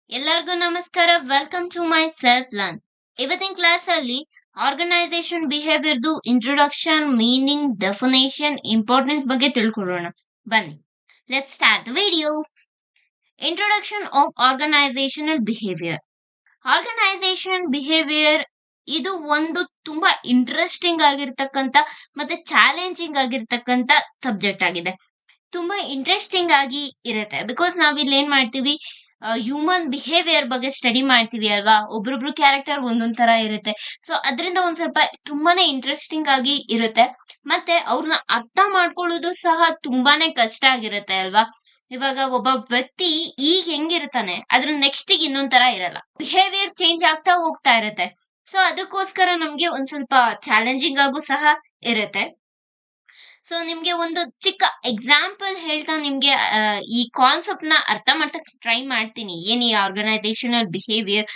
ಎಲ್ಲರಿಗೂ ನಮಸ್ಕಾರ. Welcome to my self learn. ಇವತ್ತಿನ ಕ್ಲಾಸ್ ಅಲ್ಲಿ ಆರ್ಗನೈಸೇಷನ್ ಬಿಹೇವಿಯರ್ದು ಇಂಟ್ರೊಡಕ್ಷನ್, ಮೀನಿಂಗ್, ಡೆಫಿನೇಷನ್, ಇಂಪಾರ್ಟೆನ್ಸ್ ಬಗ್ಗೆ ತಿಳ್ಕೊಳ್ಳೋಣ. ಬನ್ನಿ, let's start the video. Introduction of organisational behaviour. Organisation behaviour ಇದು ಒಂದು ತುಂಬಾ ಇಂಟ್ರೆಸ್ಟಿಂಗ್ ಆಗಿರ್ತಕ್ಕಂಥ ಮತ್ತೆ ಚಾಲೆಂಜಿಂಗ್ ಆಗಿರ್ತಕ್ಕಂಥ ಸಬ್ಜೆಕ್ಟ್ ಆಗಿದೆ. ತುಂಬಾ ಇಂಟ್ರೆಸ್ಟಿಂಗ್ ಆಗಿ ಇರುತ್ತೆ. ಬಿಕಾಸ್ ನಾವಿಲ್ಲಿ ಏನ್ ಮಾಡ್ತೀವಿ, ಹ್ಯೂಮನ್ ಬಿಹೇವಿಯರ್ ಬಗ್ಗೆ ಸ್ಟಡಿ ಮಾಡ್ತೀವಿ ಅಲ್ವಾ. ಒಬ್ರೊಬ್ರು ಕ್ಯಾರೆಕ್ಟರ್ ಒಂದೊಂದ್ ತರ ಇರುತ್ತೆ. ಸೊ ಅದರಿಂದ ಒಂದ್ ಸ್ವಲ್ಪ ತುಂಬಾನೇ ಇಂಟ್ರೆಸ್ಟಿಂಗ್ ಆಗಿ ಇರುತ್ತೆ. ಮತ್ತೆ ಅವ್ರನ್ನ ಅರ್ಥ ಮಾಡ್ಕೊಳ್ಳೋದು ಸಹ ತುಂಬಾನೇ ಕಷ್ಟ ಆಗಿರುತ್ತೆ ಅಲ್ವಾ. ಇವಾಗ ಒಬ್ಬ ವ್ಯಕ್ತಿ ಈಗ ಹೆಂಗಿರ್ತಾನೆ ಅದ್ರ ನೆಕ್ಸ್ಟ್ ಇನ್ನೊಂದ್ ತರ ಇರಲ್ಲ. ಬಿಹೇವಿಯರ್ ಚೇಂಜ್ ಆಗ್ತಾ ಹೋಗ್ತಾ ಇರುತ್ತೆ. ಸೊ ಅದಕ್ಕೋಸ್ಕರ ನಮ್ಗೆ ಒಂದ್ ಸ್ವಲ್ಪ ಚಾಲೆಂಜಿಂಗ್ ಆಗು ಸಹ ಇರುತ್ತೆ. ಸೊ ನಿಮ್ಗೆ ಒಂದು ಚಿಕ್ಕ ಎಕ್ಸಾಂಪಲ್ ಹೇಳ್ತಾ ನಿಮ್ಗೆ ಈ ಕಾನ್ಸೆಪ್ಟ್ ನ ಅರ್ಥ ಮಾಡ್ಸಕ್ ಟ್ರೈ ಮಾಡ್ತೀನಿ. ಏನ್ ಈ ಆರ್ಗನೈಸೇಷನಲ್ ಬಿಹೇವಿಯರ್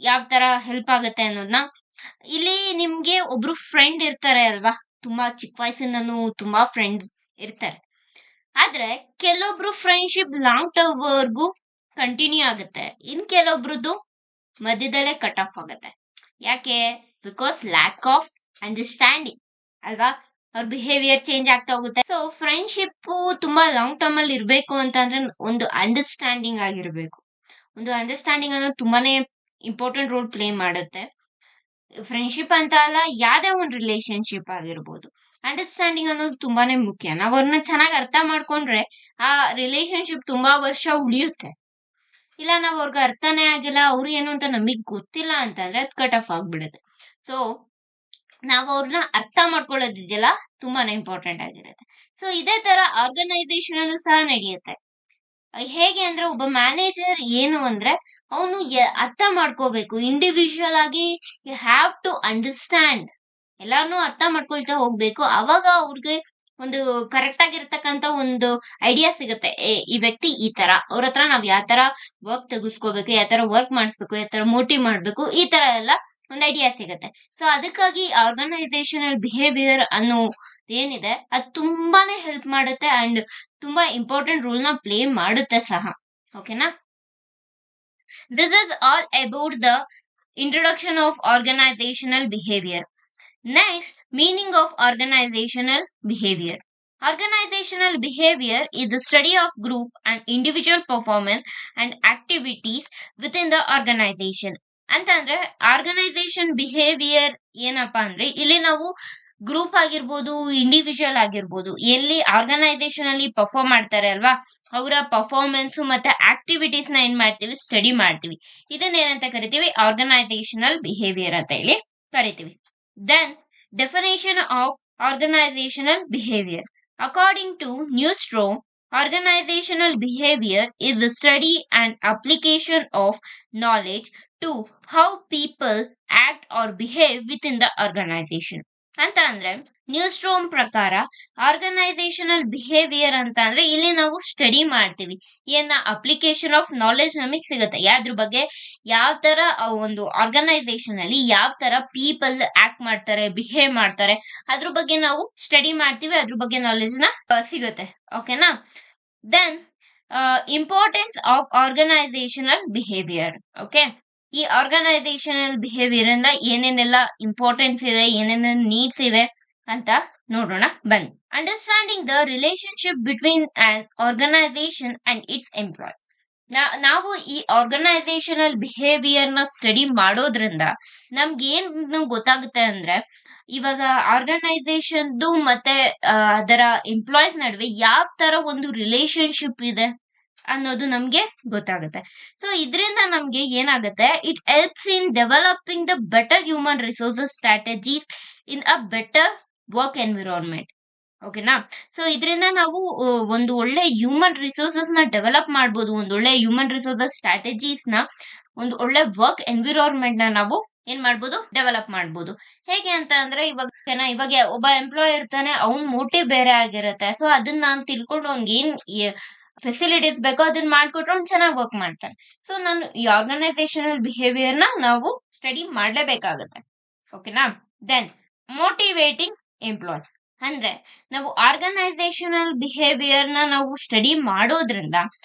ಯಾವ ತರ ಹೆಲ್ಪ್ ಆಗುತ್ತೆ ಅನ್ನೋದನ್ನ. ಇಲ್ಲಿ ನಿಮ್ಗೆ ಒಬ್ರು ಫ್ರೆಂಡ್ ಇರ್ತಾರೆ ಅಲ್ವಾ. ತುಂಬಾ ಚಿಕ್ಕ ವಯಸ್ಸಿನೂ ತುಂಬಾ ಫ್ರೆಂಡ್ಸ್ ಇರ್ತಾರೆ. ಆದ್ರೆ ಕೆಲವೊಬ್ರು ಫ್ರೆಂಡ್ಶಿಪ್ ಲಾಂಗ್ ಟರ್ಮ್ ವರ್ಗು ಕಂಟಿನ್ಯೂ ಆಗುತ್ತೆ. ಇನ್ ಕೆಲವೊಬ್ರದ್ದು ಮಧ್ಯದಲ್ಲೇ ಕಟ್ ಆಫ್ ಆಗುತ್ತೆ. ಯಾಕೆ? ಬಿಕಾಸ್ ಲ್ಯಾಕ್ ಆಫ್ ಅಂಡರ್ಸ್ಟ್ಯಾಂಡಿಂಗ್ ಅಲ್ವಾ. ಅವ್ರ ಬಿಹೇವಿಯರ್ ಚೇಂಜ್ ಆಗ್ತಾ ಹೋಗುತ್ತೆ. ಸೊ ಫ್ರೆಂಡ್ಶಿಪ್ ತುಂಬಾ ಲಾಂಗ್ ಟರ್ಮ್ ಅಲ್ಲಿ ಇರ್ಬೇಕು ಅಂತಂದ್ರೆ ಒಂದು ಅಂಡರ್ಸ್ಟ್ಯಾಂಡಿಂಗ್ ಆಗಿರ್ಬೇಕು. ಒಂದು ಅಂಡರ್ಸ್ಟ್ಯಾಂಡಿಂಗ್ ಅನ್ನೋದು ತುಂಬಾನೇ ಇಂಪಾರ್ಟೆಂಟ್ ರೋಲ್ ಪ್ಲೇ ಮಾಡುತ್ತೆ. ಫ್ರೆಂಡ್ಶಿಪ್ ಅಂತ ಅಲ್ಲ, ಯಾವ್ದೇ ಒಂದು ರಿಲೇಶನ್ಶಿಪ್ ಆಗಿರ್ಬೋದು, ಅಂಡರ್ಸ್ಟ್ಯಾಂಡಿಂಗ್ ಅನ್ನೋದು ತುಂಬಾನೇ ಮುಖ್ಯ. ನಾವ್ ಅವ್ರನ್ನ ಚೆನ್ನಾಗಿ ಅರ್ಥ ಮಾಡ್ಕೊಂಡ್ರೆ ಆ ರಿಲೇಶನ್ಶಿಪ್ ತುಂಬಾ ವರ್ಷ ಉಳಿಯುತ್ತೆ. ಇಲ್ಲ ನಾವ್ ಅವ್ರಿಗೆ ಅರ್ಥನೇ ಆಗಿಲ್ಲ, ಅವ್ರು ಏನು ಅಂತ ನಮಗ್ ಗೊತ್ತಿಲ್ಲ ಅಂತಂದ್ರೆ ಅದು ಕಟ್ ಆಫ್ ಆಗ್ಬಿಡುತ್ತೆ. ಸೊ ನಾವ್ ಅವ್ರನ್ನ ಅರ್ಥ ಮಾಡ್ಕೊಳ್ಳೋದಿದೆಯಲ್ಲ, ತುಂಬಾನೇ ಇಂಪಾರ್ಟೆಂಟ್ ಆಗಿರುತ್ತೆ. ಸೊ ಇದೇ ತರ ಆರ್ಗನೈಸೇಷನ್ ಅಲ್ಲೂ ಸಹ ನಡೆಯುತ್ತೆ. ಹೇಗೆ ಅಂದ್ರೆ ಒಬ್ಬ ಮ್ಯಾನೇಜರ್ ಏನು ಅಂದ್ರೆ ಅವನು ಅರ್ಥ ಮಾಡ್ಕೋಬೇಕು. ಇಂಡಿವಿಜುವಲ್ ಆಗಿ ಯು ಹ್ಯಾವ್ ಟು ಅಂಡರ್ಸ್ಟ್ಯಾಂಡ್. ಎಲ್ಲಾರ್ನು ಅರ್ಥ ಮಾಡ್ಕೊಳ್ತಾ ಹೋಗ್ಬೇಕು. ಅವಾಗ ಅವ್ರಿಗೆ ಒಂದು ಕರೆಕ್ಟ್ ಆಗಿರ್ತಕ್ಕಂತ ಒಂದು ಐಡಿಯಾ ಸಿಗುತ್ತೆ. ಈ ವ್ಯಕ್ತಿ ಈ ತರ, ಅವ್ರ ಹತ್ರ ನಾವ್ ಯಾವ ತರ ವರ್ಕ್ ತೆಗಿಸ್ಕೋಬೇಕು, ಯಾವ ತರ ವರ್ಕ್ ಮಾಡಿಸ್ಬೇಕು, ಯಾವ ತರ ಮೋಟಿವ್ ಮಾಡ್ಬೇಕು, ಈ ತರ ಎಲ್ಲ ಒಂದು ಐಡಿಯಾ ಸಿಗುತ್ತೆ. ಸೊ ಅದಕ್ಕಾಗಿ ಆರ್ಗನೈಸೇಷನಲ್ ಬಿಹೇವಿಯರ್ ಅನ್ನೋ ಏನಿದೆ ಅದು ತುಂಬಾನೇ ಹೆಲ್ಪ್ ಮಾಡುತ್ತೆ ಅಂಡ್ ತುಂಬಾ ಇಂಪಾರ್ಟೆಂಟ್ ರೋಲ್ ನ ಪ್ಲೇ ಮಾಡುತ್ತೆ ಸಹ. ಓಕೆನಾ? This is all about the introduction of organisational behaviour. Next, meaning of organizational behavior. Organizational behavior is the study of group and individual performance and activities within the organization. ಅಂತಂದ್ರೆ organisation behaviour ಏನಪ್ಪಾ ಅಂದ್ರೆ ಇಲ್ಲಿ ನಾವು group ಆಗಿರ್ಬೋದು, individual ಆಗಿರ್ಬೋದು, ಎಲ್ಲಿ organisation ಅಲ್ಲಿ perform ಮಾಡ್ತಾರೆ ಅಲ್ವಾ, ಅವರ ಪರ್ಫಾರ್ಮೆನ್ಸ್ ಮತ್ತೆ ಆಕ್ಟಿವಿಟೀಸ್ ನ ಏನ್ ಮಾಡ್ತೀವಿ, ಸ್ಟಡಿ ಮಾಡ್ತೀವಿ. ಇದನ್ನೇನಂತ ಕರಿತೀವಿ? ಆರ್ಗನೈಸೇಷನಲ್ ಬಿಹೇವಿಯರ್ ಅಂತ ಹೇಳಿ ಕರಿತೀವಿ. Then, definition of organizational behavior. According to Newstrom, organizational behavior is the study and application of knowledge to how people act or behave within the organization. ಅಂತ ಅಂದ್ರೆ ನ್ಯೂಸ್ಟ್ರೋಮ್ ಪ್ರಕಾರ ಆರ್ಗನೈಸೇಷನಲ್ ಬಿಹೇವಿಯರ್ ಅಂತ ಅಂದ್ರೆ ಇಲ್ಲಿ ನಾವು ಸ್ಟಡಿ ಮಾಡ್ತೀವಿ. ಏನ ಅಪ್ಲಿಕೇಶನ್ ಆಫ್ ನಾಲೆಜ್ ನಮಗ್ ಸಿಗುತ್ತೆ. ಯಾವ್ದ್ರ ಬಗ್ಗೆ, ಯಾವ ತರ ಒಂದು ಆರ್ಗನೈಸೇಷನ್ ಅಲ್ಲಿ ಯಾವ ತರ ಪೀಪಲ್ ಆಕ್ಟ್ ಮಾಡ್ತಾರೆ, ಬಿಹೇವ್ ಮಾಡ್ತಾರೆ, ಅದ್ರ ಬಗ್ಗೆ ನಾವು ಸ್ಟಡಿ ಮಾಡ್ತೀವಿ. ಅದ್ರ ಬಗ್ಗೆ ನಾಲೆಜ್ ನ ಸಿಗುತ್ತೆ. ಓಕೆನಾ? Then importance of organisational behaviour. Okay, ಈ ಆರ್ಗನೈಸೇಷನಲ್ ಬಿಹೇವಿಯರ್ ಇಂದ ಏನೇನೆಲ್ಲ ಇಂಪಾರ್ಟೆನ್ಸ್ ಇದೆ, ಏನೇನ ನೀಡ್ಸ್ ಇದೆ ಅಂತ ನೋಡೋಣ ಬನ್ನಿ. Understanding the relationship between an organisation and its employees. ನಾವು ಈ ಆರ್ಗನೈಸೇಷನಲ್ ಬಿಹೇವಿಯರ್ ನ ಸ್ಟಡಿ ಮಾಡೋದ್ರಿಂದ ನಮ್ಗೆ ಏನ್ ಗೊತ್ತಾಗುತ್ತೆ ಅಂದ್ರೆ, ಇವಾಗ ಆರ್ಗನೈಸೇಷನ್ ಮತ್ತೆ ಅದರ ಎಂಪ್ಲಾಯ್ಸ್ ನಡುವೆ ಯಾವ ತರ ಒಂದು ರಿಲೇಶನ್ಶಿಪ್ ಇದೆ ಅನ್ನೋದು ನಮ್ಗೆ ಗೊತ್ತಾಗುತ್ತೆ. ಸೊ ಇದರಿಂದ ನಮ್ಗೆ ಏನಾಗುತ್ತೆ, it helps in developing the better human resources strategies in a better work environment. ಓಕೆನಾ? ಸೊ ಇದರಿಂದ ನಾವು ಒಂದು ಒಳ್ಳೆ ಹ್ಯೂಮನ್ ರಿಸೋರ್ಸಸ್ ನ ಡೆವಲಪ್ ಮಾಡ್ಬೋದು. ಒಂದು ಒಳ್ಳೆ ಹ್ಯೂಮನ್ ರಿಸೋರ್ಸಸ್ ಸ್ಟ್ರಾಟಜೀಸ್ ನ, ಒಂದು ಒಳ್ಳೆ ವರ್ಕ್ ಎನ್ವಿರಾನ್ಮೆಂಟ್ ನ ನಾವು ಏನ್ ಮಾಡ್ಬೋದು, ಡೆವಲಪ್ ಮಾಡ್ಬೋದು. ಹೇಗೆ ಅಂತ ಅಂದ್ರೆ ಇವಾಗ ಒಬ್ಬ ಎಂಪ್ಲಾಯ್ ಇರ್ತಾನೆ, ಅವ್ನ್ ಮೋಟಿವ್ ಬೇರೆ ಆಗಿರುತ್ತೆ. ಸೊ ಅದನ್ನ ನಾನು ತಿಳ್ಕೊಂಡು ಅವ್ನಿಗೆ ಏನ್ ಫೆಸಿಲಿಟೀಸ್ ಬೇಕೋ ಅದನ್ನ ಮಾಡ್ಕೊಟ್ರೆ ಅವ್ನು ಚೆನ್ನಾಗಿ ವರ್ಕ್ ಮಾಡ್ತಾನೆ. ಸೊ ನಾನು ಈ ಆರ್ಗನೈಸೇಷನಲ್ ಬಿಹೇವಿಯರ್ ನ ನಾವು ಸ್ಟಡಿ ಮಾಡ್ಲೇಬೇಕಾಗುತ್ತೆ. ಓಕೆನಾ? Then motivating employees. ಅಂದ್ರೆ ನಾವು ಆರ್ಗನೈಸೇಷನಲ್ ಬಿಹೇವಿಯರ್ ನಾವು ಸ್ಟಡಿ ಮಾಡೋದ್ರಿಂದ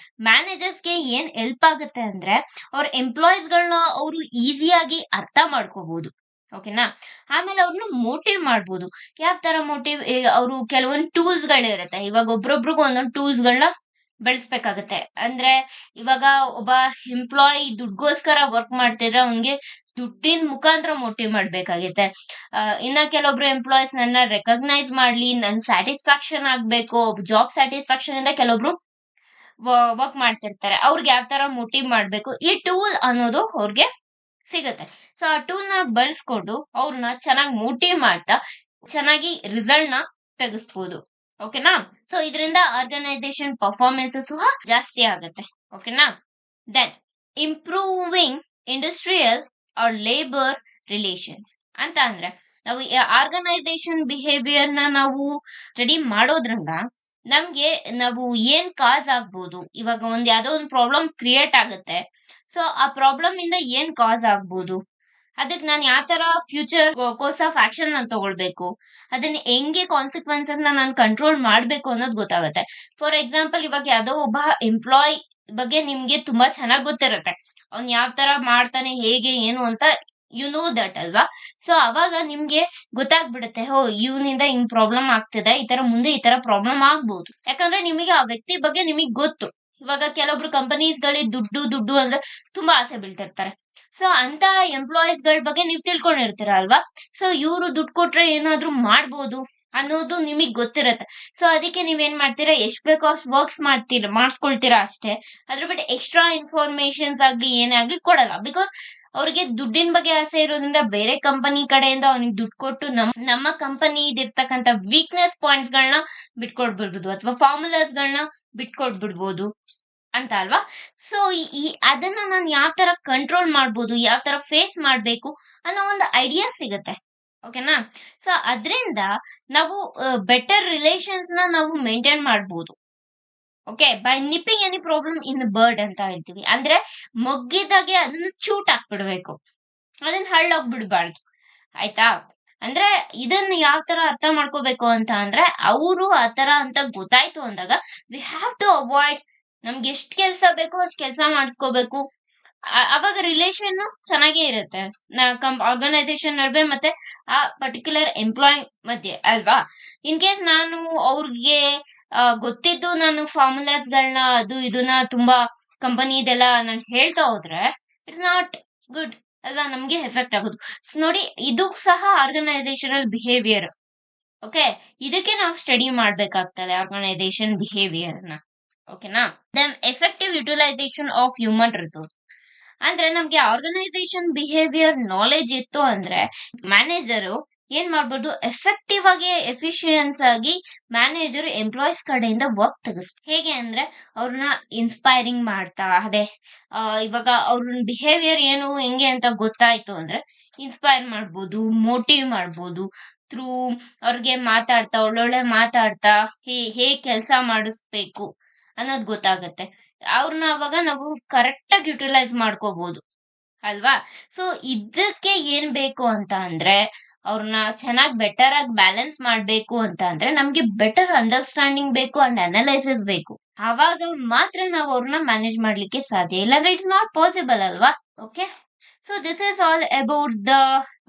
ಮ್ಯಾನೇಜರ್ಸ್ಗೆ ಏನ್ ಹೆಲ್ಪ್ ಆಗುತ್ತೆ ಅಂದ್ರೆ ಅವ್ರ ಎಂಪ್ಲಾಯೀಸ್ಗಳನ್ನ ಅವರು ಈಸಿಯಾಗಿ ಅರ್ಥ ಮಾಡ್ಕೋಬಹುದು. ಓಕೆನಾ? ಆಮೇಲೆ ಅವ್ರನ್ನ ಮೋಟಿವ್ ಮಾಡ್ಬೋದು. ಯಾವ ತರ ಮೋಟಿವ್? ಅವರು ಕೆಲವೊಂದು ಟೂಲ್ಸ್ ಗಳಿರುತ್ತೆ. ಇವಾಗ ಒಬ್ರೊಬ್ರಿಗೂ ಒಂದೊಂದು ಟೂಲ್ಸ್ ಗಳನ್ನ ಬೆಳೆಸ್ಬೇಕಾಗತ್ತೆ. ಅಂದ್ರೆ ಇವಾಗ ಒಬ್ಬ ಎಂಪ್ಲಾಯಿ ದುಡ್ಗೋಸ್ಕರ ವರ್ಕ್ ಮಾಡ್ತಿದ್ರೆ ಅವ್ನಿಗೆ ದುಡ್ಡಿನ ಮುಖಾಂತರ ಮೋಟಿವ್ ಮಾಡ್ಬೇಕಾಗತ್ತೆ. ಇನ್ನ ಕೆಲವೊಬ್ರು ಎಂಪ್ಲಾಯೀಸ್ ನನ್ನ ರೆಕಗ್ನೈಸ್ ಮಾಡ್ಲಿ, ನನ್ ಸ್ಯಾಟಿಸ್ಫ್ಯಾಕ್ಷನ್ ಆಗ್ಬೇಕು, ಜಾಬ್ ಸ್ಯಾಟಿಸ್ಫ್ಯಾಕ್ಷನ್ ಇಂದ ಕೆಲವೊಬ್ರು ವರ್ಕ್ ಮಾಡ್ತಿರ್ತಾರೆ. ಅವ್ರಿಗೆ ಯಾವ ತರ ಮೋಟಿವ್ ಮಾಡ್ಬೇಕು, ಈ ಟೂಲ್ ಅನ್ನೋದು ಅವ್ರಿಗೆ ಸಿಗತ್ತೆ. ಸೊ ಆ ಟೂಲ್ ನ ಬಳಸ್ಕೊಂಡು ಅವ್ರನ್ನ ಚೆನ್ನಾಗಿ ಮೋಟಿವ್ ಮಾಡ್ತಾ ಚೆನ್ನಾಗಿ ರಿಸಲ್ಟ್ ನ ತೆಗಿಸ್ಬೋದು. ಓಕೆನಾ? ಸೊ ಇದರಿಂದ ಆರ್ಗನೈಸೇಷನ್ ಪರ್ಫಾರ್ಮೆನ್ಸ್ ಸಹ ಜಾಸ್ತಿ ಆಗುತ್ತೆ. ಓಕೆನಾ? Then improving industrial or labour relations ಅಂತ ಅಂದ್ರೆ ನಾವು ಆರ್ಗನೈಸೇಷನ್ ಬಿಹೇವಿಯರ್ ನ ನಾವು ಸ್ಟಡಿ ಮಾಡೋದ್ರಿಂದ ನಮ್ಗೆ ನಾವು ಏನ್ ಕಾಸ್ ಆಗ್ಬೋದು, ಇವಾಗ ಒಂದ್ ಯಾವ್ದೋ ಒಂದು ಪ್ರಾಬ್ಲಮ್ ಕ್ರಿಯೇಟ್ ಆಗುತ್ತೆ. ಸೊ ಆ ಪ್ರಾಬ್ಲಮ್ ಇಂದ ಏನ್ ಕಾಸ್ ಆಗ್ಬೋದು, ಅದಕ್ಕೆ ನಾನು ಯಾವ ತರ ಫ್ಯೂಚರ್ ಕೋರ್ಸ್ ಆಫ್ ಆಕ್ಷನ್ ನಾನು ತಗೊಳ್ಬೇಕು, ಅದನ್ನ ಹೆಂಗೆ ಕಾನ್ಸಿಕ್ವೆನ್ಸಸ್ ನಾನು ಕಂಟ್ರೋಲ್ ಮಾಡ್ಬೇಕು ಅನ್ನೋದು ಗೊತ್ತಾಗುತ್ತೆ. ಫಾರ್ ಎಕ್ಸಾಂಪಲ್, ಇವಾಗ ಯಾವ್ದೋ ಒಬ್ಬ ಎಂಪ್ಲಾಯ್ ಬಗ್ಗೆ ನಿಮ್ಗೆ ತುಂಬಾ ಚೆನ್ನಾಗಿ ಗೊತ್ತಿರುತ್ತೆ. ಅವ್ನ್ ಯಾವ ತರ ಮಾಡ್ತಾನೆ, ಹೇಗೆ, ಏನು ಅಂತ ಯು ನೋ ದಟ್ ಅಲ್ವಾ? ಸೊ ಅವಾಗ ನಿಮ್ಗೆ ಗೊತ್ತಾಗ್ಬಿಡುತ್ತೆ, ಹೋ ಇವನಿಂದ ಹಿಂಗ್ ಪ್ರಾಬ್ಲಮ್ ಆಗ್ತಿದೆ, ಈ ತರ ಮುಂದೆ ಈ ತರ ಪ್ರಾಬ್ಲಮ್ ಆಗ್ಬಹುದು. ಯಾಕಂದ್ರೆ ನಿಮಗೆ ಆ ವ್ಯಕ್ತಿ ಬಗ್ಗೆ ನಿಮಗೆ ಗೊತ್ತು. ಇವಾಗ ಕೆಲವೊಬ್ರು ಕಂಪನೀಸ್ ಗಳಿಗೆ ದುಡ್ಡು ದುಡ್ಡು ಅಂದ್ರೆ ತುಂಬಾ ಆಸೆ ಬೀಳ್ತಿರ್ತಾರೆ. ಸೊ ಅಂತ ಎಂಪ್ಲಾಯೀಸ್ ಗಳ ಬಗ್ಗೆ ನೀವು ತಿಳ್ಕೊಂಡಿರ್ತೀರ ಅಲ್ವಾ? ಸೊ ಇವ್ರು ದುಡ್ಡು ಕೊಟ್ರೆ ಏನಾದ್ರೂ ಮಾಡ್ಬೋದು ಅನ್ನೋದು ನಿಮಗ್ ಗೊತ್ತಿರತ್ತೆ. ಸೊ ಅದಕ್ಕೆ ನೀವೇನ್ ಮಾಡ್ತೀರಾ, ಎಷ್ಟ್ ಬೇಕೋ ಅಷ್ಟು ವರ್ಕ್ಸ್ ಮಾಡಿಸ್ಕೊಳ್ತೀರಾ ಅಷ್ಟೇ. ಅದ್ರ ಬಿಟ್ಟು ಎಕ್ಸ್ಟ್ರಾ ಇನ್ಫಾರ್ಮೇಶನ್ಸ್ ಆಗ್ಲಿ ಏನೇ ಆಗ್ಲಿ ಕೊಡಲ್ಲ. ಬಿಕಾಸ್ ಅವ್ರಿಗೆ ದುಡ್ಡಿನ ಬಗ್ಗೆ ಆಸೆ ಇರೋದ್ರಿಂದ ಬೇರೆ ಕಂಪನಿ ಕಡೆಯಿಂದ ಅವ್ನಿಗೆ ದುಡ್ಡು ಕೊಟ್ಟು ನಮ್ಮ ಕಂಪನಿ ಇರ್ತಕ್ಕಂಥ ವೀಕ್ನೆಸ್ ಪಾಯಿಂಟ್ಸ್ ಗಳನ್ನ ಬಿಟ್ಕೊಡ್ಬಿಡ್ಬೋದು, ಅಥವಾ ಫಾರ್ಮುಲಾಸ್ ಗಳನ್ನ ಬಿಟ್ಕೊಡ್ಬಿಡ್ಬೋದು ಅಂತ ಅಲ್ವಾ? ಸೊ ಈ ಅದನ್ನ ನಾನು ಯಾವ ತರ ಕಂಟ್ರೋಲ್ ಮಾಡ್ಬೋದು, ಯಾವ ತರ ಫೇಸ್ ಮಾಡ್ಬೇಕು ಅನ್ನೋ ಒಂದು ಐಡಿಯಾ ಸಿಗುತ್ತೆ. ಓಕೆನಾ? ಸೊ ಅದ್ರಿಂದ ನಾವು ಬೆಟರ್ ರಿಲೇಷನ್ಸ್ ನಾವು ಮೇಂಟೈನ್ ಮಾಡ್ಬೋದು. Okay, by nipping any problem in bird ಅಂತ ಹೇಳ್ತೀವಿ. ಅಂದ್ರೆ ಮೊಗ್ಗಿದಾಗೆ ಅದನ್ನ ಚೂಟ್ ಹಾಕ್ಬಿಡ್ಬೇಕು, ಅದನ್ನ ಹಳ್ಳೋಗ್ಬಿಡ್ಬಾರ್ದು. ಆಯ್ತಾ? ಅಂದ್ರೆ ಇದನ್ನ ಯಾವ ತರ ಅರ್ಥ ಮಾಡ್ಕೋಬೇಕು ಅಂತ ಅಂದ್ರೆ, ಅವರು ಆ ತರ ಅಂತ ಗೊತ್ತಾಯ್ತು ಅಂದಾಗ ವಿ ಹ್ಯಾವ್ ಟು ಅವಾಯ್ಡ್. ನಮ್ಗೆ ಎಷ್ಟ್ ಕೆಲ್ಸ ಬೇಕೋ ಅಷ್ಟ್ ಕೆಲ್ಸ ಮಾಡಿಸ್ಕೋಬೇಕು. ಅವಾಗ ರಿಲೇಷನ್ ಚೆನ್ನಾಗೇ ಇರುತ್ತೆ ಆರ್ಗನೈಸೇಷನ್ ನಡುವೆ ಮತ್ತೆ ಆ ಪರ್ಟಿಕ್ಯುಲರ್ ಎಂಪ್ಲಾಯ್ ಮಧ್ಯೆ ಅಲ್ವಾ? ಇನ್ ಕೇಸ್ ನಾನು ಅವ್ರಿಗೆ ಗೊತ್ತಿದ್ದು ನಾನು ಫಾರ್ಮುಲಾಸ್ ಗಳನ್ನ ಅದು ಇದನ್ನ ತುಂಬಾ ಕಂಪನಿದೆಲ್ಲ ನಾನು ಹೇಳ್ತಾ ಹೋದ್ರೆ ಇಟ್ಸ್ ನಾಟ್ ಗುಡ್ ಅಲ್ವಾ? ನಮ್ಗೆ ಎಫೆಕ್ಟ್ ಆಗೋದು. ನೋಡಿ, ಇದು ಸಹ ಆರ್ಗನೈಸೇಷನಲ್ ಬಿಹೇವಿಯರ್. ಓಕೆ, ಇದಕ್ಕೆ ನಾವು ಸ್ಟಡಿ ಮಾಡ್ಬೇಕಾಗ್ತದೆ ಆರ್ಗನೈಸೇಷನ್ ಬಿಹೇವಿಯರ್ ನ. ಓಕೆನಾ? Then effective utilisation of human resource ಅಂದ್ರೆ ನಮ್ಗೆ ಆರ್ಗನೈಸೇಷನ್ ಬಿಹೇವಿಯರ್ ನಾಲೆಜ್ ಇತ್ತು ಅಂದ್ರೆ ಮ್ಯಾನೇಜರು ಏನ್ ಮಾಡ್ಬೋದು, ಎಫೆಕ್ಟಿವ್ ಆಗಿ ಎಫಿಷಿಯನ್ಸ್ ಆಗಿ ಮ್ಯಾನೇಜರ್ ಎಂಪ್ಲಾಯೀಸ್ ಕಡೆಯಿಂದ ವರ್ಕ್ ತೆಗಿಸ್ಬೇಕು. ಹೇಗೆ ಅಂದ್ರೆ ಅವ್ರನ್ನ ಇನ್ಸ್ಪೈರಿಂಗ್ ಮಾಡ್ತಾ, ಅದೇ ಇವಾಗ ಅವ್ರ ಬಿಹೇವಿಯರ್ ಏನು ಹೆಂಗೆ ಅಂತ ಗೊತ್ತಾಯ್ತು ಅಂದ್ರೆ ಇನ್ಸ್ಪೈರ್ ಮಾಡ್ಬೋದು, ಮೋಟಿವ್ ಮಾಡ್ಬೋದು. ಥ್ರೂ ಅವ್ರಿಗೆ ಮಾತಾಡ್ತಾ, ಒಳ್ಳೊಳ್ಳೆ ಮಾತಾಡ್ತಾ ಹೇಗ್ ಕೆಲಸ ಮಾಡಿಸ್ಬೇಕು ಅನ್ನೋದು ಗೊತ್ತಾಗತ್ತೆ. ಅವ್ರನ್ನ ಅವಾಗ ನಾವು ಕರೆಕ್ಟ್ ಆಗಿ ಯುಟಿಲೈಸ್ ಮಾಡ್ಕೋಬಹುದು ಅಲ್ವಾ? ಸೊ ಇದಕ್ಕೆ ಏನ್ ಬೇಕು ಅಂತ ಅಂದ್ರೆ, ಅವ್ರನ್ನ ಚೆನ್ನಾಗಿ ಬೆಟರ್ ಆಗಿ ಬ್ಯಾಲೆನ್ಸ್ ಮಾಡ್ಬೇಕು ಅಂತ ಅಂದ್ರೆ ನಮ್ಗೆ ಬೆಟರ್ ಅಂಡರ್ಸ್ಟ್ಯಾಂಡಿಂಗ್ ಬೇಕು ಅಂಡ್ ಅನಲೈಸಿಸ್ ಬೇಕು. ಅವಾಗ ಮಾತ್ರ ನಾವು ಅವ್ರನ್ನ ಮ್ಯಾನೇಜ್ ಮಾಡ್ಲಿಕ್ಕೆ ಸಾಧ್ಯ. ಇಲ್ಲಾಂದ್ರೆ ಇಟ್ಸ್ ನಾಟ್ ಪಾಸಿಬಲ್ ಅಲ್ವಾ? Okay, so this is all about the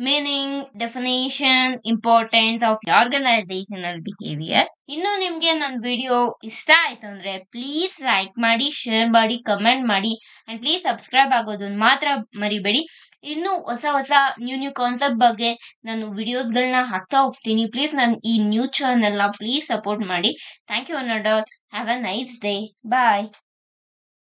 meaning, definition, importance of organizational behavior. ಇನ್ನು ನಿಮ್ಗೆ ನನ್ನ ವಿಡಿಯೋ ಇಷ್ಟ ಆಯ್ತು ಅಂದ್ರೆ ಪ್ಲೀಸ್ ಲೈಕ್ ಮಾಡಿ, ಶೇರ್ ಮಾಡಿ, ಕಮೆಂಟ್ ಮಾಡಿ ಅಂಡ್ ಪ್ಲೀಸ್ ಸಬ್ಸ್ಕ್ರೈಬ್ ಆಗೋದನ್ನ ಮಾತ್ರ ಮರಿಬೇಡಿ. ಇನ್ನು ಹೊಸ ಹೊಸ ನ್ಯೂ ಕಾನ್ಸೆಪ್ಟ್ ಬಗ್ಗೆ ನಾನು ವಿಡಿಯೋಸ್ಗಳನ್ನ ಹಾಕ್ತಾ ಹೋಗ್ತೀನಿ. ಪ್ಲೀಸ್ ನನ್ನ ಈ ನ್ಯೂ ಚಾನೆಲ್ ನ ಪ್ಲೀಸ್ ಸಪೋರ್ಟ್ ಮಾಡಿ. ಥ್ಯಾಂಕ್ ಯು ಅನ್ನೋಡ್. Have a nice day. Bye.